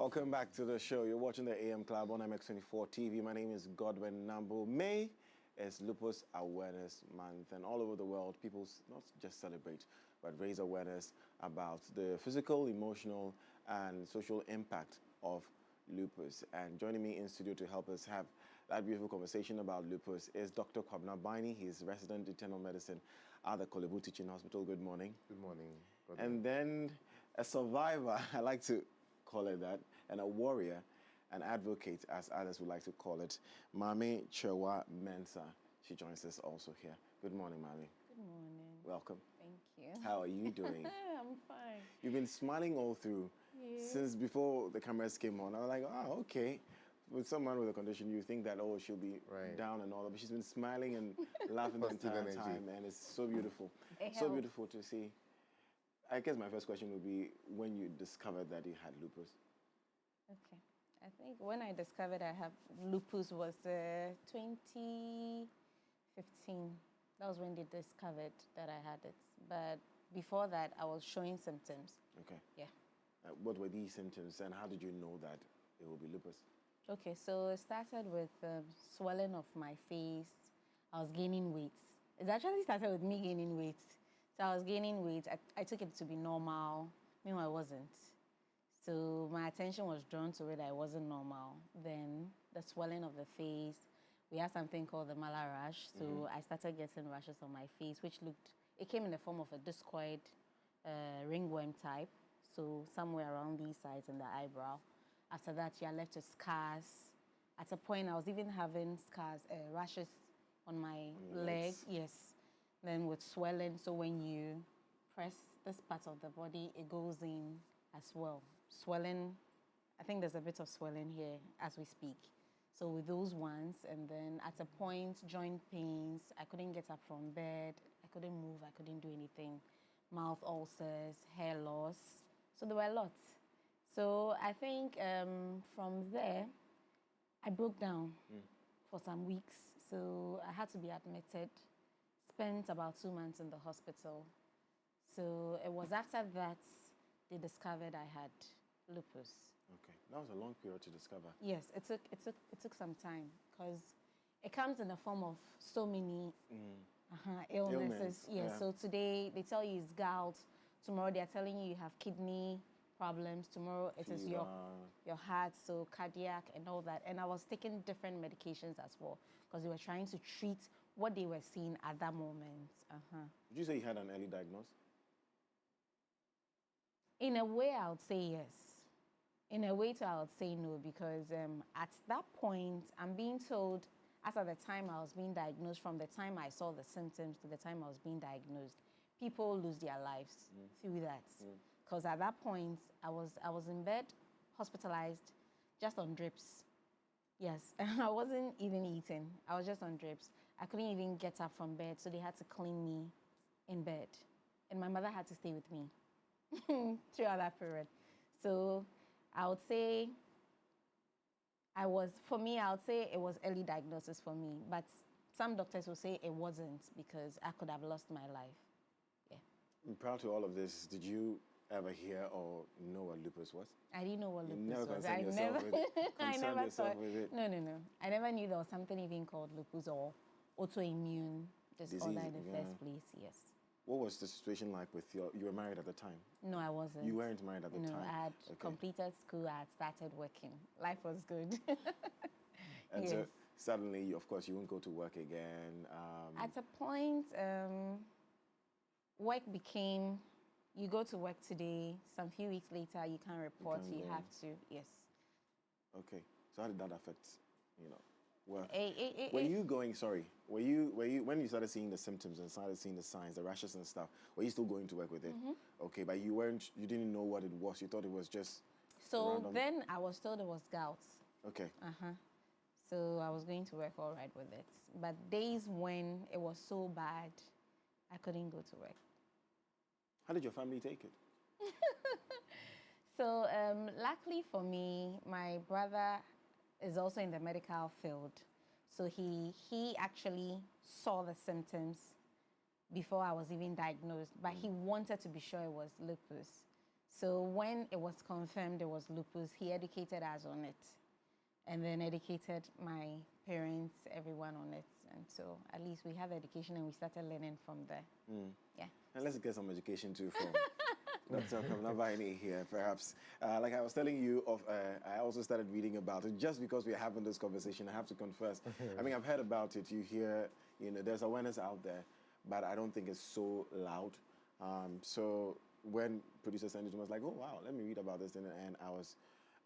Welcome back to the show. You're watching the AM Club on MX24 TV. My name is Godwin Nambo. May is Lupus Awareness Month, and all over the world, people not just celebrate, but raise awareness about the physical, emotional, and social impact of lupus. And joining me in studio to help us have that beautiful conversation about lupus is Dr. Kwabena Baini. He's resident internal medicine at the Kolebu Teaching Hospital. Good morning. Good morning. And then a survivor, I like to call it that, and a warrior, an advocate, as others would like to call it, Mami Chewa Mensah. She joins us also here. Good morning, Mami. Good morning. Welcome. Thank you. How are you doing? I'm fine. You've been smiling all through since before the cameras came on. I was like, oh, okay. With someone with a condition, you think that, oh, she'll be down and all that, but she's been smiling and laughing the entire time, and it's so beautiful. So beautiful to see. I guess my first question would be when you discovered that you had lupus. Okay. I think when I discovered I have lupus was 2015. That was when they discovered that I had it. But before that, I was showing symptoms. Okay. Yeah. What were these symptoms, and how did you know that it would be lupus? Okay, so it started with swelling of my face. I was gaining weight. It actually started with me gaining weight. So I was gaining weight. I took it to be normal. Meanwhile, I wasn't. So my attention was drawn to it. I wasn't normal. Then the swelling of the face. We have something called the mala rash. So I started getting rashes on my face, which it came in the form of a discoid ringworm type. So somewhere around these sides in the eyebrow. After that, you're left with scars. At a point, I was even having scars, rashes on my leg. Yes. Then with swelling, so when you press this part of the body, it goes in as well. Swelling, I think there's a bit of swelling here as we speak. So with those ones, and then at a point, joint pains, I couldn't get up from bed, I couldn't move, I couldn't do anything. Mouth ulcers, hair loss, so there were a lot. So I think from there, I broke down for some weeks. So I had to be admitted. Spent about 2 months in the hospital. So it was after that they discovered I had lupus. Okay, that was a long period to discover. Yes, it took some time because it comes in the form of so many illnesses. Yes, yeah. So today they tell you it's gout. Tomorrow they are telling you you have kidney problems. Tomorrow it is your heart, so cardiac and all that. And I was taking different medications as well because they were trying to treat what they were seeing at that moment. Did you say you had an early diagnosis? In a way, I would say yes. In a way, too, I would say no, because at that point, I'm being told, as at the time I was being diagnosed, from the time I saw the symptoms to the time I was being diagnosed, people lose their lives through that. Because at that point, I was in bed, hospitalized, just on drips. Yes, and I wasn't even eating. I was just on drips. I couldn't even get up from bed, so they had to clean me in bed. And my mother had to stay with me throughout that period. So I would say it was early diagnosis for me. But some doctors will say it wasn't because I could have lost my life. Yeah. And prior to all of this, did you ever hear or know what lupus was? I didn't know what lupus was. I never thought with it. No. I never knew there was something even called lupus or autoimmune disorder in the first place. Yes. What was the situation like with you were married at the time? No, I wasn't. You weren't married at the time? No, I had completed school. I had started working. Life was good. And so suddenly, of course, you won't go to work again. At a point, work became, you go to work today, some few weeks later, you can't report, you have to, yes. Okay, so how did that affect, work? Were you when you started seeing the symptoms and started seeing the signs, the rashes and stuff, were you still going to work with it? Okay, but you didn't know what it was, you thought it was just random. Then I was told it was gout. Okay. So I was going to work all right with it. But days when it was so bad, I couldn't go to work. How did your family take it? So luckily for me, my brother is also in the medical field. So he actually saw the symptoms before I was even diagnosed, but he wanted to be sure it was lupus. So when it was confirmed it was lupus, he educated us on it, and then educated my parents, everyone on it. And so at least we have education and we started learning from there. Yeah. And let's get some education too from Dr. Kamnavaini here, perhaps. Like I was telling you, I also started reading about it just because we're having this conversation. I have to confess. I mean, I've heard about it. You hear, there's awareness out there, but I don't think it's so loud. So when producer sent it to me, I was like, oh, wow, let me read about this. And I was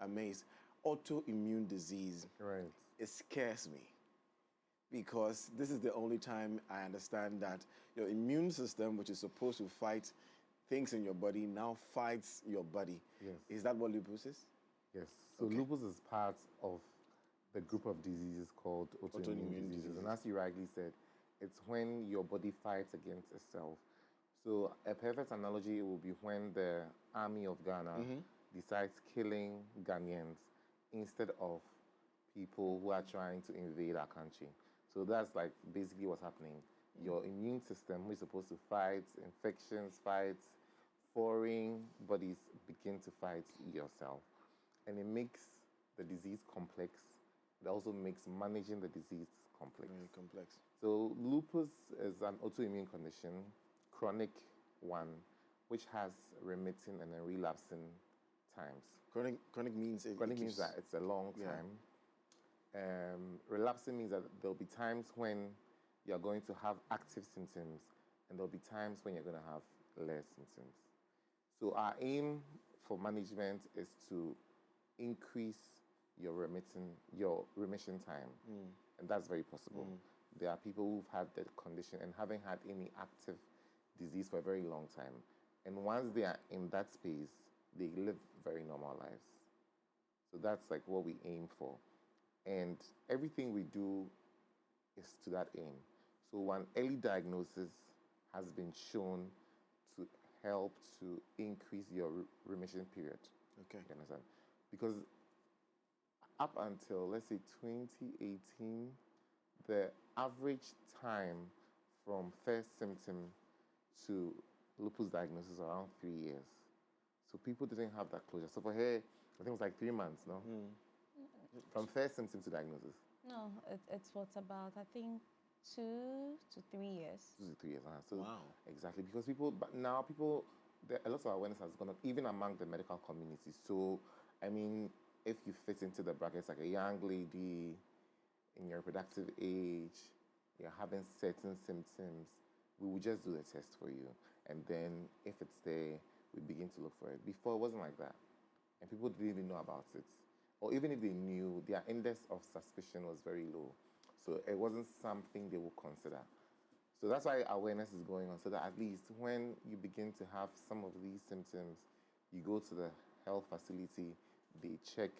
amazed. Autoimmune disease. Right. It scares me because this is the only time I understand that your immune system, which is supposed to fight things in your body, now fights your body. Yes. Is that what lupus is? Yes. So lupus is part of the group of diseases called autoimmune diseases. And as you rightly said, it's when your body fights against itself. So a perfect analogy will be when the army of Ghana decides killing Ghanaians instead of people who are trying to invade our country. So that's like basically what's happening. Your immune system, which is supposed to fight infections, fight foreign bodies, begin to fight yourself. And it makes the disease complex. It also makes managing the disease complex. Very complex. So lupus is an autoimmune condition, chronic one, which has remitting and then relapsing times. Chronic means Chronic means that it's a long time. Relapsing means that there'll be times when you're going to have active symptoms and there'll be times when you're going to have less symptoms. So our aim for management is to increase your remission time. And that's very possible. There are people who've had the condition and haven't had any active disease for a very long time. And once they are in that space, they live very normal lives. So that's like what we aim for. And everything we do is to that aim. So one early diagnosis has been shown to help to increase your remission period. Okay. You understand? Because up until, let's say, 2018, the average time from first symptom to lupus diagnosis around 3 years. So people didn't have that closure. So for her, I think it was like 3 months, no? From first symptom to diagnosis. No, it's what's about, I think, 2 to 3 years. 2 to 3 years. So wow. Exactly. Because now a lot of awareness has gone up, even among the medical community. So, I mean, if you fit into the brackets like a young lady in your reproductive age, you're having certain symptoms, we will just do the test for you. And then if it's there, we begin to look for it. Before, it wasn't like that. And people didn't even know about it. Or even if they knew, their index of suspicion was very low. So it wasn't something they would consider. So that's why awareness is going on, so that at least when you begin to have some of these symptoms, you go to the health facility, they check,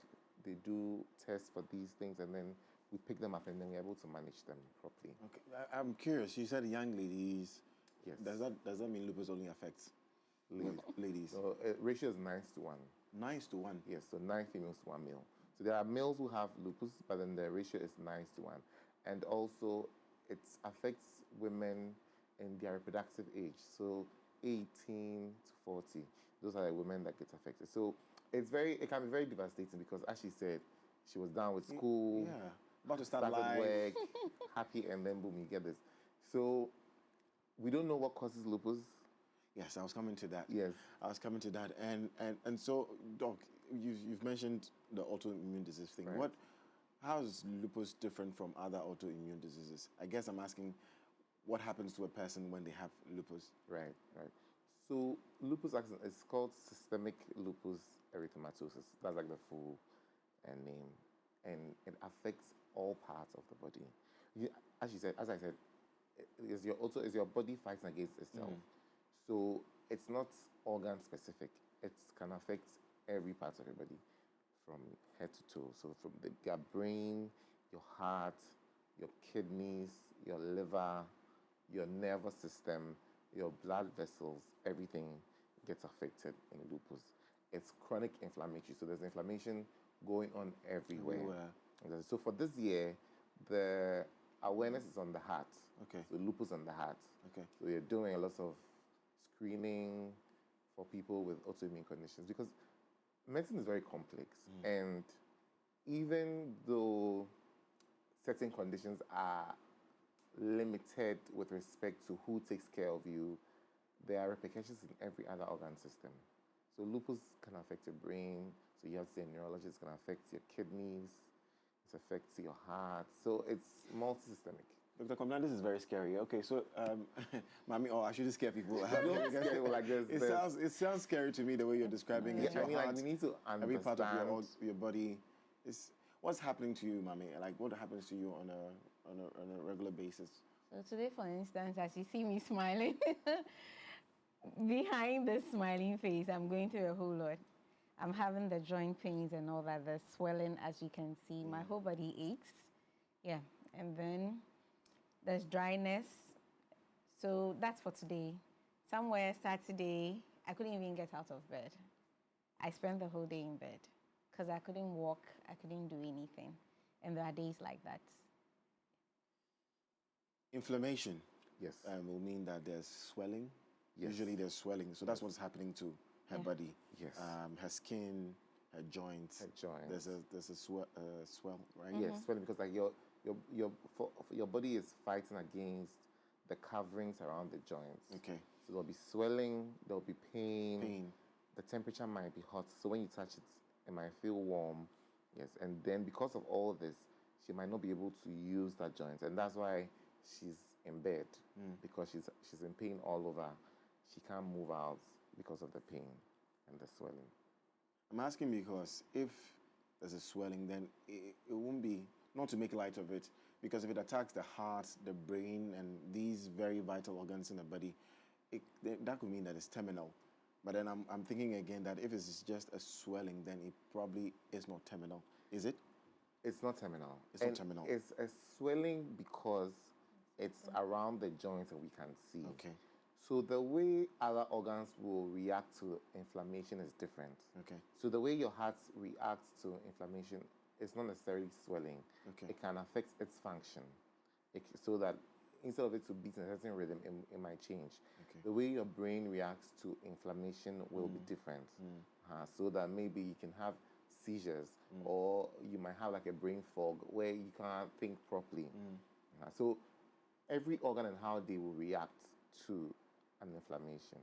they do tests for these things, and then we pick them up and then we're able to manage them properly. Okay, I'm curious. You said young ladies. Yes. Does that mean lupus only affects ladies? So ratio is 9:1. 9:1. Yes, so 9 females to 1 male. So there are males who have lupus, but then the ratio is 9:1. And also, it affects women in their reproductive age. So 18 to 40, those are the women that get affected. So it can be very devastating because, as she said, she was done with school, about to start started life. work, happy, and then boom, you get this. So we don't know what causes lupus. Yes, I was coming to that. Yes, I was coming to that, and so, Doc, you've mentioned the autoimmune disease thing. Right. How is lupus different from other autoimmune diseases? I guess I'm asking, what happens to a person when they have lupus? Right. So lupus is called systemic lupus erythematosus. That's like the full name, and it affects all parts of the body. As I said, is your body fighting against itself. So it's not organ specific. It can affect every part of your body, from head to toe. So from your brain, your heart, your kidneys, your liver, your nervous system, your blood vessels, everything gets affected in lupus. It's chronic inflammatory. So there's inflammation going on everywhere. So for this year, the awareness is on the heart. Okay. So lupus on the heart. Okay. So you're doing a lot of screening for people with autoimmune conditions because medicine is very complex. And even though certain conditions are limited with respect to who takes care of you, there are repercussions in every other organ system. So lupus can affect your brain. So you have to say a neurologist, it's going to affect your kidneys. It affects your heart. So it's multi-systemic. Dr. Komlan, this is very scary. Okay, so, Mami, I shouldn't scare people. Don't scare people like this. It sounds scary to me the way you're describing it. Yeah, I mean, like, we need to understand. Every part of your body. What's happening to you, Mami? Like, what happens to you on a regular basis? So today, for instance, as you see me smiling, behind this smiling face, I'm going through a whole lot. I'm having the joint pains and all that, the swelling, as you can see. My whole body aches. Yeah, and then there's dryness. So that's for today. Somewhere Saturday, I couldn't even get out of bed. I spent the whole day in bed because I couldn't walk, I couldn't do anything. And there are days like that. Inflammation. Yes. Will mean that there's swelling. Yes. Usually there's swelling. So that's what's happening to her body. Yes. Her skin, her joints. Her joints. There's a swell, right? Yes, swelling because like your body is fighting against the coverings around the joints. Okay. So there'll be swelling, there'll be pain. The temperature might be hot. So when you touch it, it might feel warm. Yes. And then because of all this, she might not be able to use that joint. And that's why she's in bed because she's in pain all over. She can't move out because of the pain and the swelling. I'm asking because if there's a swelling, then it won't be, not to make light of it, because if it attacks the heart, the brain, and these very vital organs in the body, that could mean that it's terminal. But then I'm thinking again that if it's just a swelling, then it probably is not terminal. Is it? It's not terminal. It's not terminal. It's a swelling because it's around the joints and we can see. Okay. So the way other organs will react to inflammation is different. Okay. So the way your heart reacts to inflammation is not necessarily swelling. Okay. It can affect its function. So that instead of it to beat in a certain rhythm, it might change. Okay. The way your brain reacts to inflammation will be different. So that maybe you can have seizures or you might have like a brain fog where you can't think properly. So every organ and how they will react to an inflammation.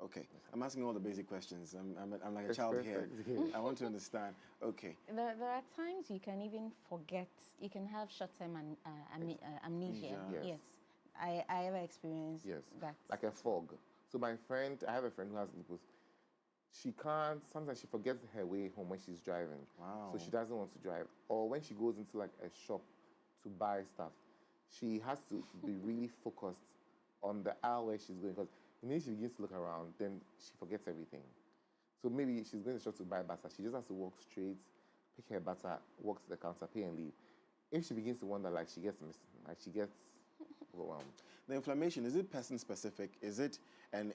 Okay. I'm asking all the basic questions. I'm like a child here. I want to understand. Okay. There are times you can even forget. You can have short-term amnesia. Yes. I ever experienced that. Like a fog. So I have a friend who has lupus. She can't, sometimes she forgets her way home when she's driving. Wow. So she doesn't want to drive. Or when she goes into like a shop to buy stuff, she has to be really focused on the aisle where she's going because immediately she begins to look around, then she forgets everything. So maybe she's going to the shop to buy butter. She just has to walk straight, pick her butter, walk to the counter, pay and leave. If she begins to wonder, like she gets missing, like she gets overwhelmed. The inflammation, is it person specific? And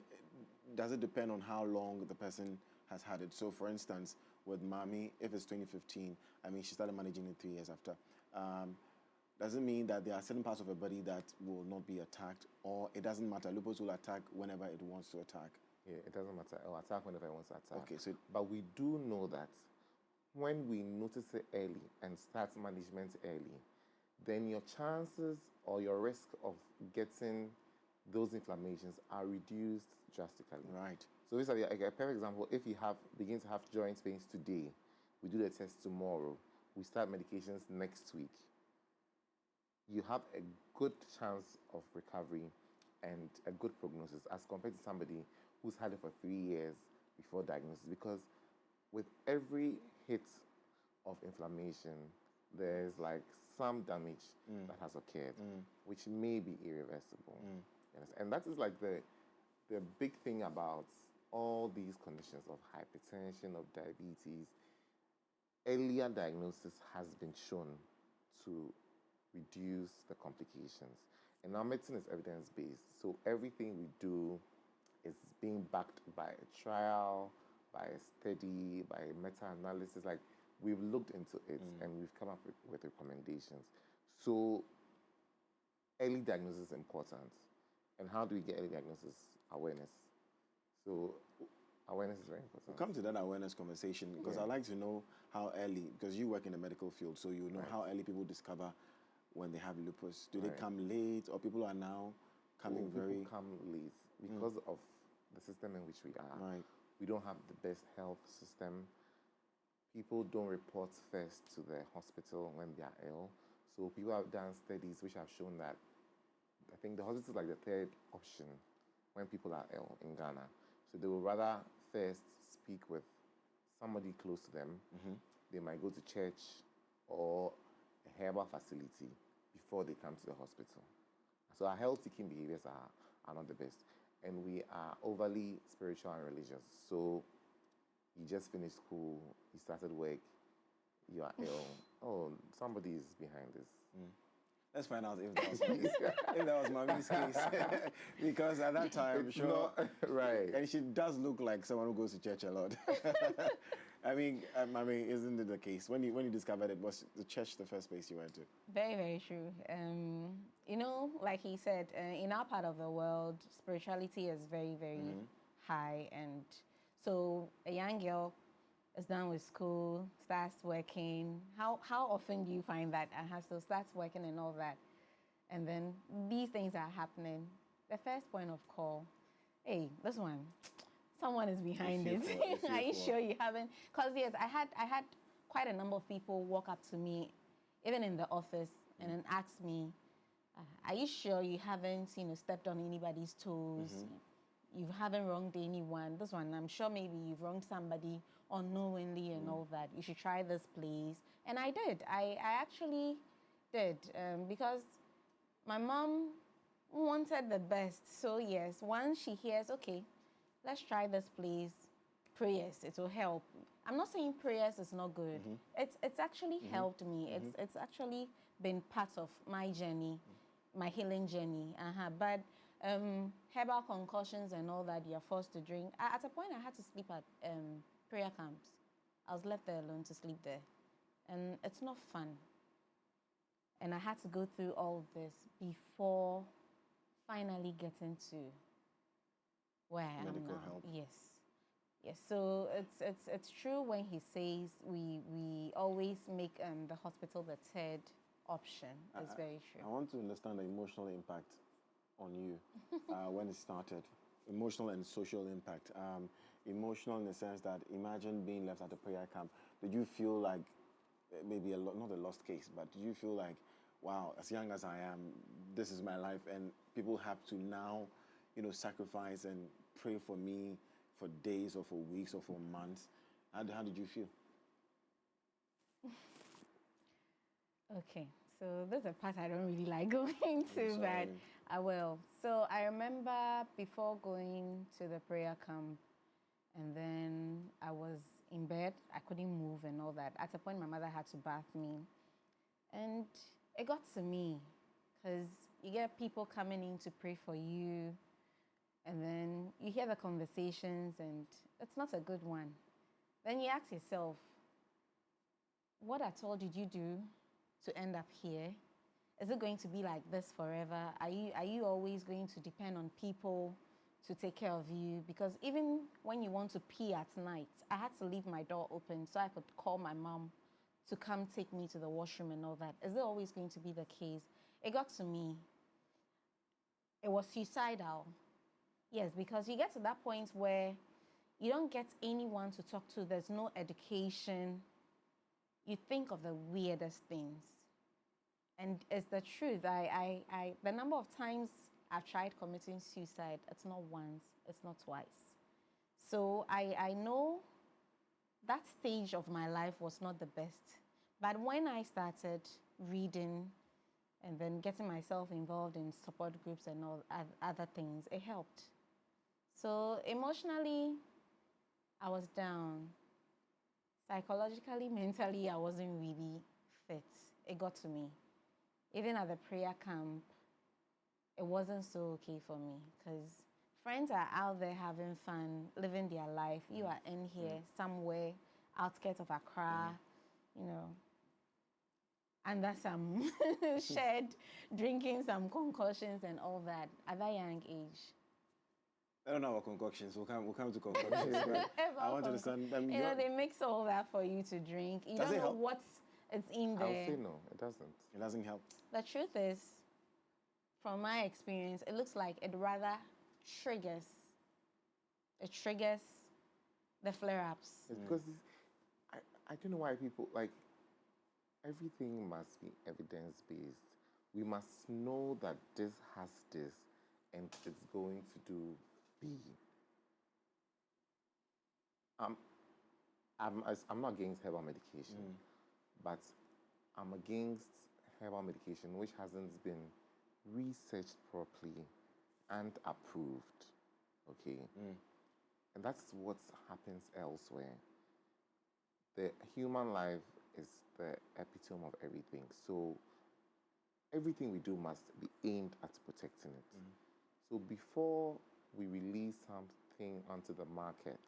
does it depend on how long the person has had it? So for instance, with Mami, if it's 2015, I mean, she started managing it 3 years after. Does it mean that there are certain parts of her body that will not be attacked, or it doesn't matter? Lupus will attack whenever it wants to attack. Yeah, it doesn't matter. It will attack whenever it wants to attack. Okay, so but we do know that when we notice it early and start management early, then your chances or your risk of getting those inflammations are reduced drastically. right. So this is like a perfect example. If you begin to have joint pains today, we do the test tomorrow, we start medications next week, you have a good chance of recovery and a good prognosis as compared to somebody who's had it for 3 years before diagnosis. Because with every hit of inflammation, there's like some damage that has occurred, which may be irreversible. Yes. And that is like the big thing about all these conditions of hypertension, of diabetes. Earlier diagnosis has been shown to reduce the complications. And our medicine is evidence-based. So everything we do is being backed by a trial, by a study, by a meta-analysis. Like, we've looked into it and we've come up with recommendations. So early diagnosis is important. And how do we get early diagnosis? Awareness. So Awareness is very important. We'll come to that awareness conversation because I'd like to know how early, because you work in the medical field, so you know how early people discover when they have lupus. Do they come late, or people are now coming People come late because of the system in which we are. Right. We don't have the best health system. People don't report first to the hospital when they are ill. So people have done studies which have shown that I think the hospital is like the third option when people are ill in Ghana. So they will rather first speak with somebody close to them. They might go to church or a herbal facility before they come to the hospital. So our health-seeking behaviors are not the best. And we are overly spiritual and religious. So you just finished school, you started work, you are ill. Oh, somebody is behind this. Let's find out if that was if that was Mommy's case. Because at that time, It's not, right. And she does look like someone who goes to church a lot. I mean, isn't it the case? When you discovered it, was the church the first place you went to? Very, very true. You know, like he said, in our part of the world, spirituality is very, very high. And so a young girl is done with school, starts working. How often do you find that so starts working and all that? And then these things are happening. The first point of call, hey, this one, someone is behind it. Are you sure you haven't? Because yes, I had quite a number of people walk up to me, even in the office, and then ask me, are you sure you haven't, stepped on anybody's toes? You haven't wronged anyone. This one, I'm sure maybe you've wronged somebody unknowingly and all that. You should try this place. And I did. I actually did because my mom wanted the best. So yes, once she hears, okay, let's try this place, prayers, it will help. I'm not saying prayers is not good. It's actually helped me. It's actually been part of my journey, my healing journey. But herbal concussions and all that you're forced to drink. At a point, I had to sleep at prayer camps. I was left there alone to sleep there. And it's not fun. And I had to go through all this before finally getting to where I am now. Medical help. Yes. So it's true when he says we always make the hospital the third option. It's very true. I want to understand the emotional impact on you when it started. Emotional and social impact. Emotional in the sense that imagine being left at a prayer camp. Did you feel like maybe not a lost case, but did you feel like, wow, as young as I am, this is my life, and people have to now, sacrifice and pray for me for days or for weeks or for months? How did you feel? Okay, so this is a part I don't really like going into, but I will. So I remember before going to the prayer camp, and then I was in bed, I couldn't move and all that. At a point, my mother had to bath me. And it got to me, because you get people coming in to pray for you, and then you hear the conversations, and it's not a good one. Then you ask yourself, what at all did you do to end up here? Is it going to be like this forever? Are you always going to depend on people to take care of you? Because even when you want to pee at night, I had to leave my door open so I could call my mom to come take me to the washroom and all that. Is it always going to be the case? It got to me. It was suicidal. Yes, because you get to that point where you don't get anyone to talk to. There's no education. You think of the weirdest things. And it's the truth. The number of times I've tried committing suicide, it's not once, it's not twice. So I know that stage of my life was not the best. But when I started reading and then getting myself involved in support groups and all other things, it helped. So emotionally, I was down. Psychologically, mentally, I wasn't really fit. It got to me. Even at the prayer camp, it wasn't so okay for me because friends are out there having fun, living their life. You are in here somewhere, outskirts of Accra, under some shed, drinking some concussions and all that at that young age. I don't know about concoctions. We'll come to concoctions. But I want to understand. You know, they mix all that for you to drink. You Does don't it know help? what's it's in I would there. say no, it doesn't. It doesn't help. The truth is, from my experience, it looks like it rather triggers. It triggers the flare-ups. It's because I don't know why people like everything must be evidence based. We must know that this has this and it's going to do B. I'm not against herbal medication, but I'm against herbal medication which hasn't been researched properly and approved. Okay? And that's what happens elsewhere. The human life is the epitome of everything. So everything we do must be aimed at protecting it. So before we release something onto the market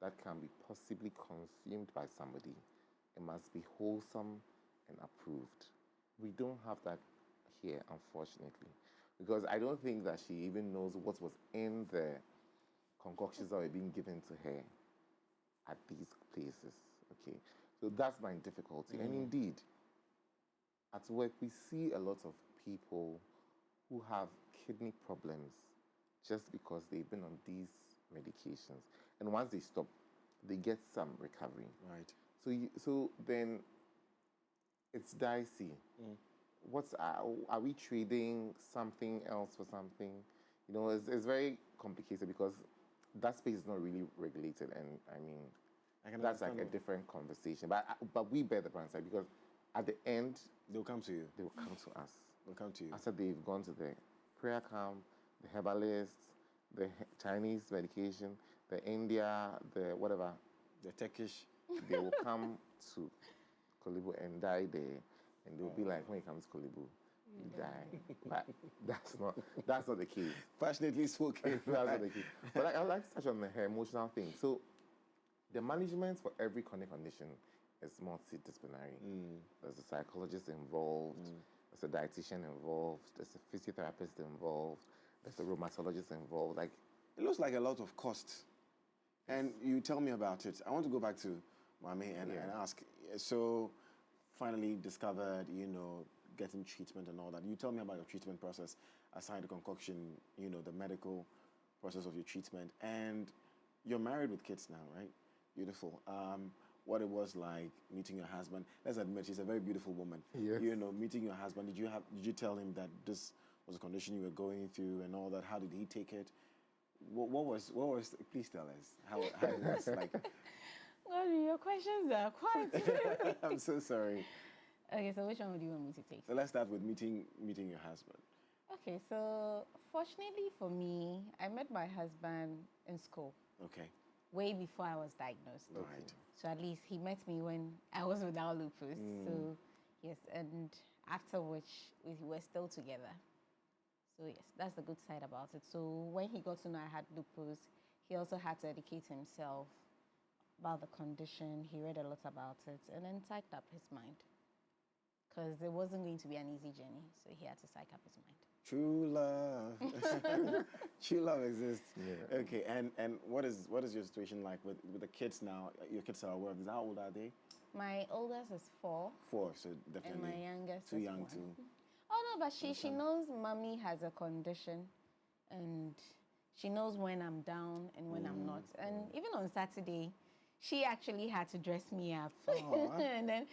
that can be possibly consumed by somebody, it must be wholesome and approved. We don't have that here, unfortunately, because I don't think that she even knows what was in the concoctions that were being given to her at these places. Okay, so that's my difficulty. And indeed, at work, we see a lot of people who have kidney problems just because they've been on these medications. And once they stop, they get some recovery. Right. So then it's dicey. Are we trading something else for something? You know, it's very complicated because that space is not really regulated. And I mean, that's like a different conversation. But we bear the brand side because at the end, they'll come to you. They will come to us. They'll come to you. After they've gone to the prayer camp, the herbalists, the Chinese medication, the India, the whatever. The Turkish. They will come to Kolibu and die there. And they'll be like, when it comes to Kolibu, you die. But that's not the case. Passionately spoken. That's not the case. But I'd like to touch on her emotional thing. So the management for every chronic condition is multidisciplinary. There's a psychologist involved, there's a dietitian involved, there's a physiotherapist involved, there's a rheumatologist involved. Like, it looks like a lot of cost. And you tell me about it. I want to go back to Mami and ask. So, finally discovered, you know, getting treatment and all that. You tell me about your treatment process, aside the concoction, you know, the medical process of your treatment. And you're married with kids now, right? Beautiful. What it was like meeting your husband. Let's admit, she's a very beautiful woman. Yes. You know, meeting your husband. Did you tell him that this was a condition you were going through and all that? How did he take it? What was? Please tell us how it was like. God, your questions are quite. I'm so sorry. Okay, so which one would you want me to take? So let's start with meeting your husband. Okay, so fortunately for me, I met my husband in school. Okay. Way before I was diagnosed. Okay. Right. So at least he met me when I was without lupus. So yes, and after which we were still together. So yes, that's the good side about it. So when he got to know I had lupus, he also had to educate himself about the condition. He read a lot about it and then psyched up his mind. Because it wasn't going to be an easy journey. So he had to psych up his mind. True love. True love exists. Yeah. Okay, and what is your situation like with the kids now? Your kids are aware of this. How old are they? My oldest is 4. 4, so definitely. And my youngest too is young 1. to. Oh no, but she knows mommy has a condition, and she knows when I'm down and when I'm not. And even on Saturday, she actually had to dress me up. And then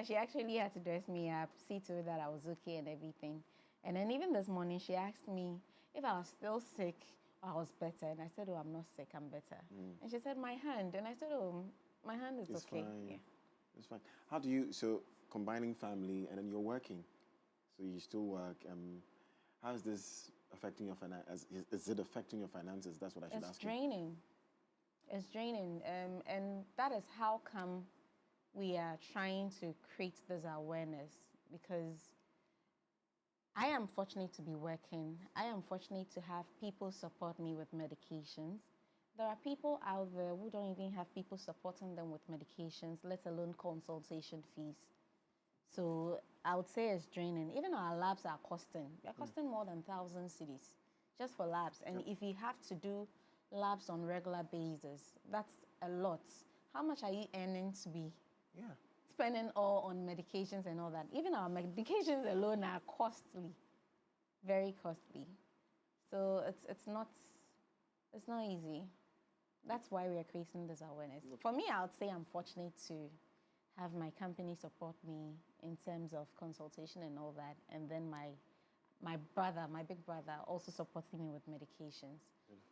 she actually had to dress me up, see to it that I was okay and everything. And then even this morning, she asked me if I was still sick or I was better. And I said, oh, I'm not sick, I'm better. And she said, my hand. And I said, oh, my hand is It's okay. fine. Yeah. It's fine. How do you, so combining family and then you're working, so you still work, how is this affecting your finances? Is it affecting your finances? That's what I should ask you. It's draining. And that is how come we are trying to create this awareness, because I am fortunate to be working. I am fortunate to have people support me with medications. There are people out there who don't even have people supporting them with medications, let alone consultation fees. So I would say it's draining. Even our labs are costing. They're costing more than 1,000 cedis just for labs. And if you have to do labs on regular basis. That's a lot. How much are you earning to be Yeah. spending all on medications and all that? Even our medications alone are costly, very costly. So it's not easy. That's why we are creating this awareness. For me, I would say I'm fortunate to have my company support me in terms of consultation and all that, and then my brother, my big brother, also supporting me with medications.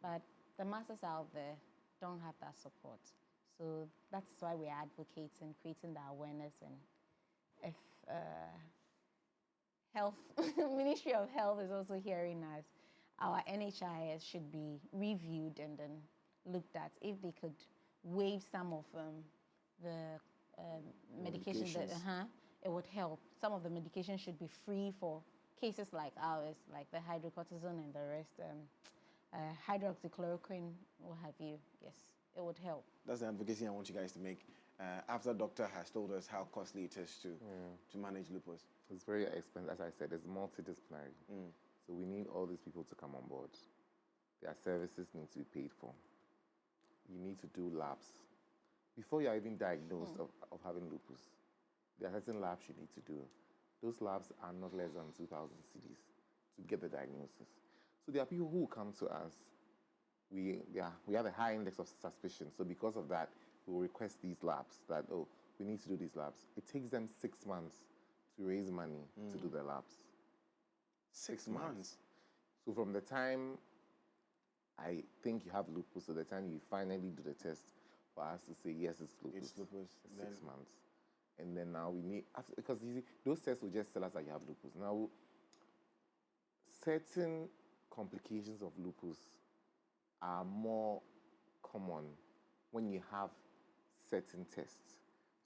But the masses out there don't have that support. So that's why we're advocating, creating the awareness, and if health, Ministry of Health is also hearing us, our NHIS should be reviewed and then looked at if they could waive some of the medications. It would help. Some of the medication should be free for cases like ours, like the hydrocortisone and the rest, hydroxychloroquine, what have you. Yes, it would help. That's the advocacy I want you guys to make. After doctor has told us how costly it is to manage lupus. It's very expensive. As I said, it's multidisciplinary. So we need all these people to come on board. Their services need to be paid for. You need to do labs. Before you're even diagnosed of having lupus, there are certain labs you need to do. Those labs are not less than 2,000 cedis to get the diagnosis. So there are people who come to us. We have a high index of suspicion. So because of that, we will request these labs that, we need to do these labs. It takes them 6 months to raise money to do the labs. 6 months? So from the time I think you have lupus to the time you finally do the test for us to say, yes, it's lupus. It's lupus. It's 6 months. And then now we need, because you see, those tests will just tell us that you have lupus. Now, certain complications of lupus are more common when you have certain tests.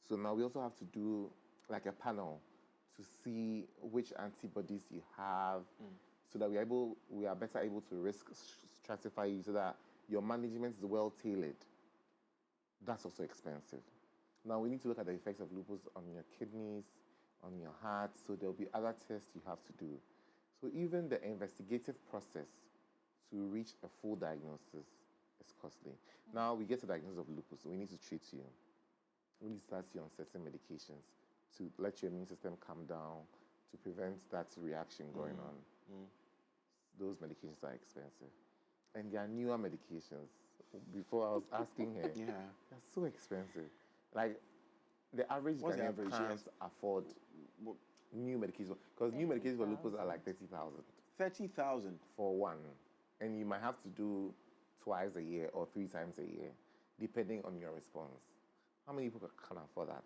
So now we also have to do like a panel to see which antibodies you have so that we are better able to risk stratify you so that your management is well tailored. That's also expensive. Now we need to look at the effects of lupus on your kidneys, on your heart, so there'll be other tests you have to do. So even the investigative process to reach a full diagnosis is costly. Now we get to diagnosis of lupus, so we need to treat you. We need to start you on certain medications to let your immune system calm down, to prevent that reaction going on. Those medications are expensive. And there are newer medications. Before I was asking her, they're so expensive. Like, the average Ghanaian can't afford new medications. Because new medications for lupus are like 30,000. 30,000? For one. And you might have to do twice a year or 3 times a year, depending on your response. How many people can afford that?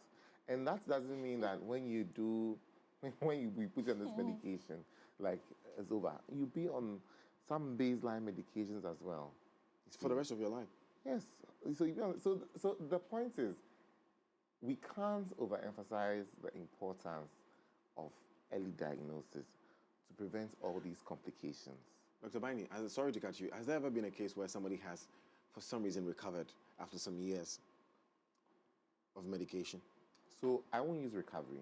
And that doesn't mean that when we put you on this medication, like, it's over. You'll be on some baseline medications as well. It's for the rest of your life. Yes. So the point is, we can't overemphasize the importance of early diagnosis to prevent all these complications. Dr. Baini, sorry to cut you. Has there ever been a case where somebody has, for some reason, recovered after some years of medication? So I won't use recovery.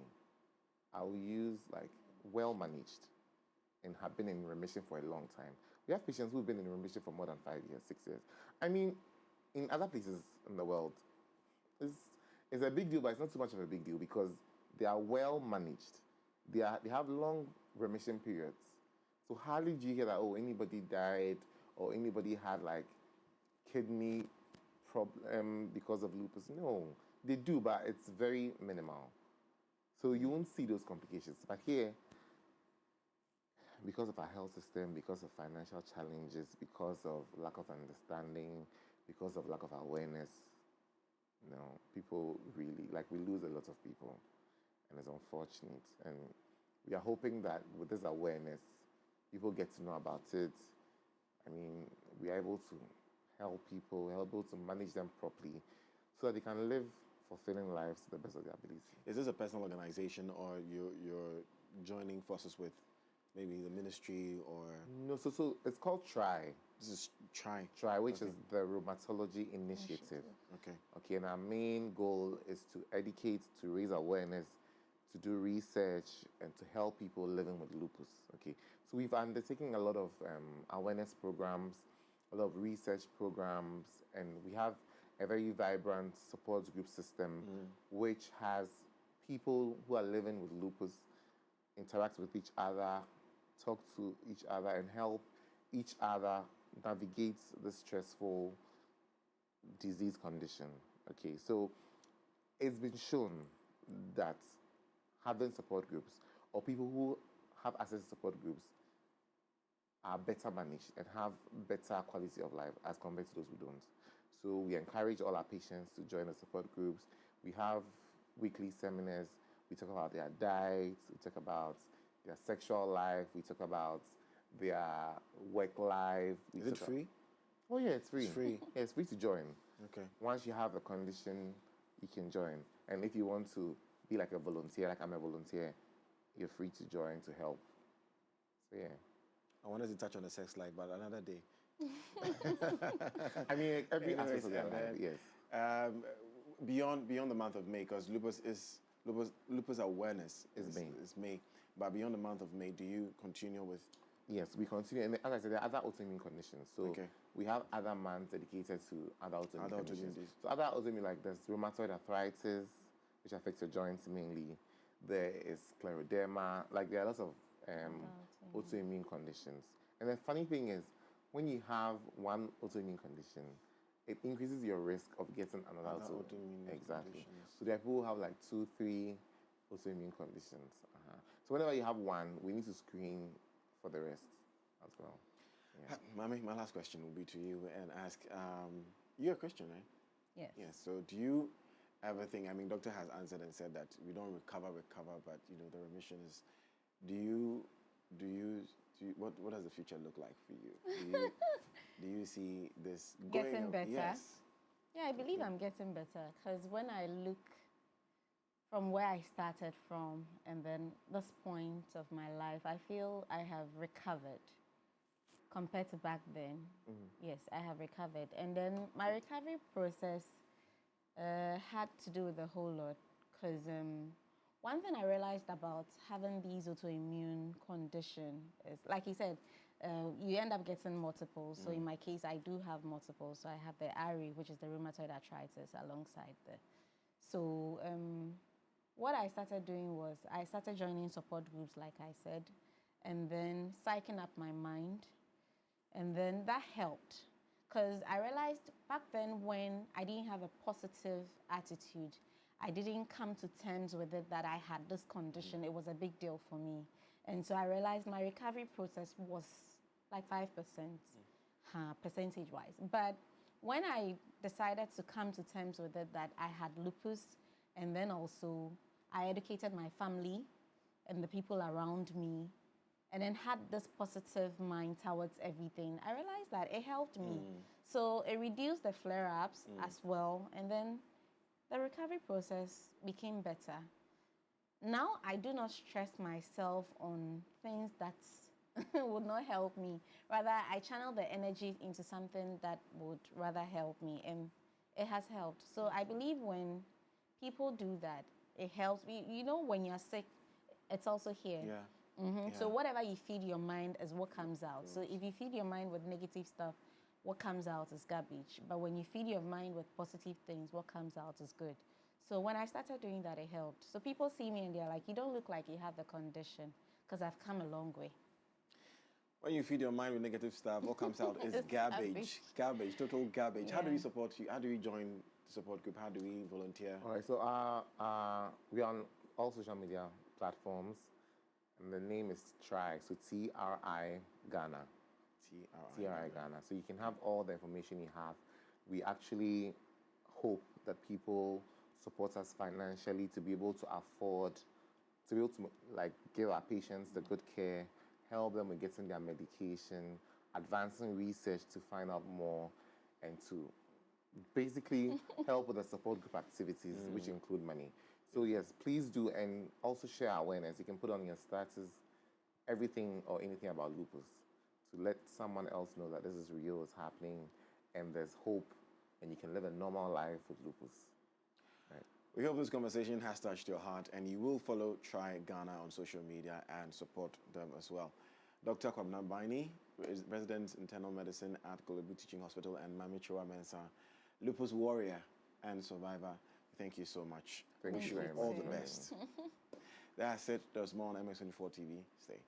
I will use like well managed and have been in remission for a long time. We have patients who've been in remission for more than 5 years, 6 years. I mean, in other places in the world, it's a big deal, but it's not too much of a big deal because they are well managed. They have long remission periods. So hardly do you hear that, anybody died or anybody had like kidney problem because of lupus. No, they do, but it's very minimal. So you won't see those complications. But here, because of our health system, because of financial challenges, because of lack of understanding, because of lack of awareness, people really, we lose a lot of people, and it's unfortunate. And we are hoping that with this awareness, people get to know about it. I mean, we are able to help people, able to manage them properly so that they can live fulfilling lives to the best of their ability. Is this a personal organization or you're joining forces with maybe the ministry or? No, so it's called TRI. This is TRI. TRI, which is the Rheumatology Initiative. Okay, and our main goal is to educate, to raise awareness, to do research, and to help people living with lupus. Okay, so we've undertaken a lot of awareness programs, a lot of research programs, and we have a very vibrant support group system, which has people who are living with lupus interact with each other, talk to each other, and help each other navigate the stressful disease condition. Okay, so it's been shown that having support groups or people who have access to support groups are better managed and have better quality of life as compared to those who don't. So we encourage all our patients to join the support groups. We have weekly seminars. We talk about their diet. We talk about their sexual life. We talk about their work life. Is it free? Oh yeah, it's free. It's free. Yeah, it's free to join. Okay. Once you have a condition, you can join. And if you want to be like a volunteer, like I'm a volunteer, you're free to join to help. So yeah. I wanted to touch on the sex life, but another day. I mean, every Anyways, aspect of their life, yes. Beyond the month of May, because lupus awareness Is May. is May. But beyond the month of May, do you continue with? Yes, we continue. And as I said, there are other autoimmune conditions. So Okay. we have other months dedicated to other autoimmune Other conditions. autoimmune. So other autoimmune, like there's rheumatoid arthritis, which affects your joints mainly. There is scleroderma. Like there are lots of autoimmune conditions. And the funny thing is, when you have one autoimmune condition, it increases your risk of getting another Other autoimmune Exactly. conditions. So there are people who have like 2, 3 autoimmune conditions. So whenever you have one, we need to screen for the rest as well. Yeah. Mami, my last question will be to you and ask, you're a Christian, right? Yes. Yes. So do you ever think, I mean, doctor has answered and said that we don't recover, but, the remission is, what does the future look like for you? Do you see this Getting better? Yes. Yeah, I believe I'm getting better because when I look from where I started from and then this point of my life, I feel I have recovered compared to back then. Yes, I have recovered. And then my recovery process had to do with a whole lot because one thing I realized about having these autoimmune condition is, like you said, you end up getting multiple. So in my case, I do have multiple. So I have the RA, which is the rheumatoid arthritis, alongside the. So what I started doing was I started joining support groups, like I said, and then psyching up my mind. And then that helped because I realized back then when I didn't have a positive attitude, I didn't come to terms with it that I had this condition. It was a big deal for me. And so I realized my recovery process was like 5%, percentage-wise. But when I decided to come to terms with it that I had lupus, and then also I educated my family and the people around me, and then had this positive mind towards everything, I realized that it helped me. So it reduced the flare-ups as well, and then the recovery process became better. Now I do not stress myself on things that would not help me. Rather, I channel the energy into something that would rather help me, and it has helped. So I believe when people do that, it helps. When you're sick, it's also here. Yeah. Yeah. So Yeah. whatever you feed your mind is what comes out. So if you feed your mind with negative stuff, what comes out is garbage. But when you feed your mind with positive things, what comes out is good. So when I started doing that, it helped. So people see me and they're like, you don't look like you have the condition, because I've come a long way. When you feed your mind with negative stuff, what comes out is It's garbage. Garbage, total garbage. How do we Yeah. support you? How do we join the support group? How do we volunteer? All right, so we're on all social media platforms, and the name is TRI, so TRI Ghana. TRI Ghana. So you can have all the information you have. We actually hope that people support us financially to be able to afford, to be able to give our patients the good care, help them with getting their medication, advancing research to find out more, and to basically help with the support group activities, which include money. So yes, please do, and also share awareness. You can put on your status everything or anything about lupus to let someone else know that this is real, it's happening, and there's hope, and you can live a normal life with lupus. Right. We hope this conversation has touched your heart, and you will follow Try Ghana on social media and support them as well. Dr. Kwabena Baini, resident internal medicine at Kolobu Teaching Hospital, and Mami Chua Mensah, lupus warrior and survivor. Thank you so much. Thank Wish you very all much. the best. That's it. There's more on MX24 TV. Stay.